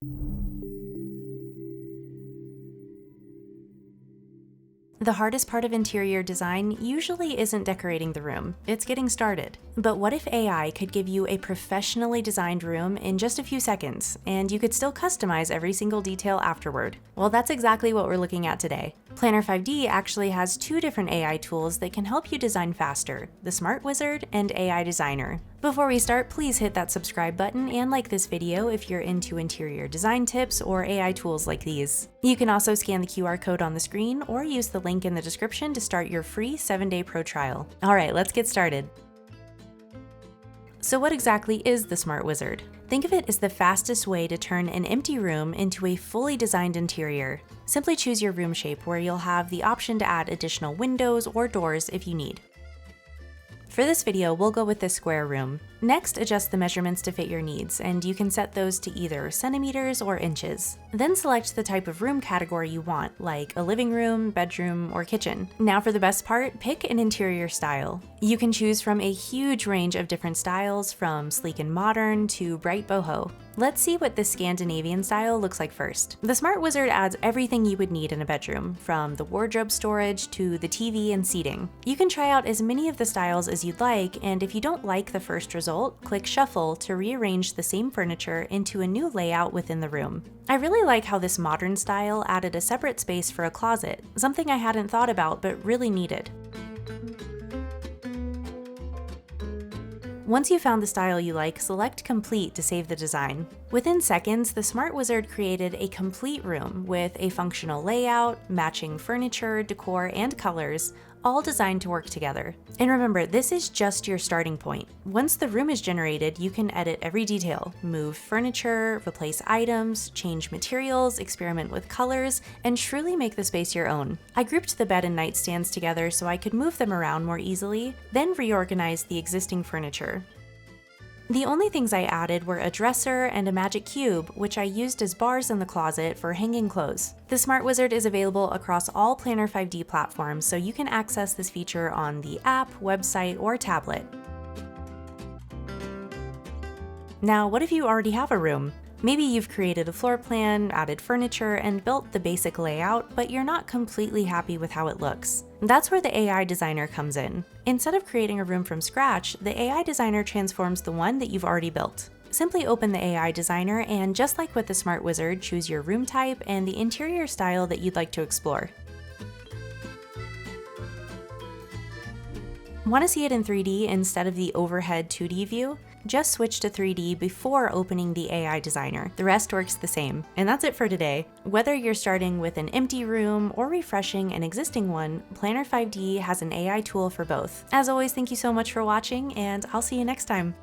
The hardest part of interior design usually isn't decorating the room, it's getting started. But what if AI could give you a professionally designed room in just a few seconds, and you could still customize every single detail afterward? Well, that's exactly what we're looking at today. Planner 5D actually has two different AI tools that can help you design faster: the Smart Wizard and AI Designer. Before we start, please hit that subscribe button and like this video if you're into interior design tips or AI tools like these. You can also scan the QR code on the screen or use the link in the description to start your free 7-day pro trial. Alright, let's get started. So what exactly is the Smart Wizard? Think of it as the fastest way to turn an empty room into a fully designed interior. Simply choose your room shape where you'll have the option to add additional windows or doors if you need. For this video, we'll go with this square room. Next, adjust the measurements to fit your needs, and you can set those to either centimeters or inches. Then select the type of room category you want, like a living room, bedroom, or kitchen. Now for the best part, pick an interior style. You can choose from a huge range of different styles, from sleek and modern to bright boho. Let's see what this Scandinavian style looks like first. The Smart Wizard adds everything you would need in a bedroom, from the wardrobe storage to the TV and seating. You can try out as many of the styles as you'd like, and if you don't like the first result, click Shuffle to rearrange the same furniture into a new layout within the room. I really like how this modern style added a separate space for a closet, something I hadn't thought about but really needed. Once you've found the style you like, select Complete to save the design. Within seconds, the Smart Wizard created a complete room with a functional layout, matching furniture, decor, and colors, all designed to work together. And remember, this is just your starting point. Once the room is generated, you can edit every detail, move furniture, replace items, change materials, experiment with colors, and truly make the space your own. I grouped the bed and nightstands together so I could move them around more easily, then reorganize the existing furniture. The only things I added were a dresser and a magic cube, which I used as bars in the closet for hanging clothes. The Smart Wizard is available across all Planner 5D platforms, so you can access this feature on the app, website, or tablet. Now, what if you already have a room? Maybe you've created a floor plan, added furniture, and built the basic layout, but you're not completely happy with how it looks. That's where the AI Designer comes in. Instead of creating a room from scratch, the AI Designer transforms the one that you've already built. Simply open the AI Designer and, just like with the Smart Wizard, choose your room type and the interior style that you'd like to explore. Want to see it in 3D instead of the overhead 2D view? Just switch to 3D before opening the AI Designer. The rest works the same. And that's it for today. Whether you're starting with an empty room or refreshing an existing one, Planner 5D has an AI tool for both. As always, thank you so much for watching, and I'll see you next time.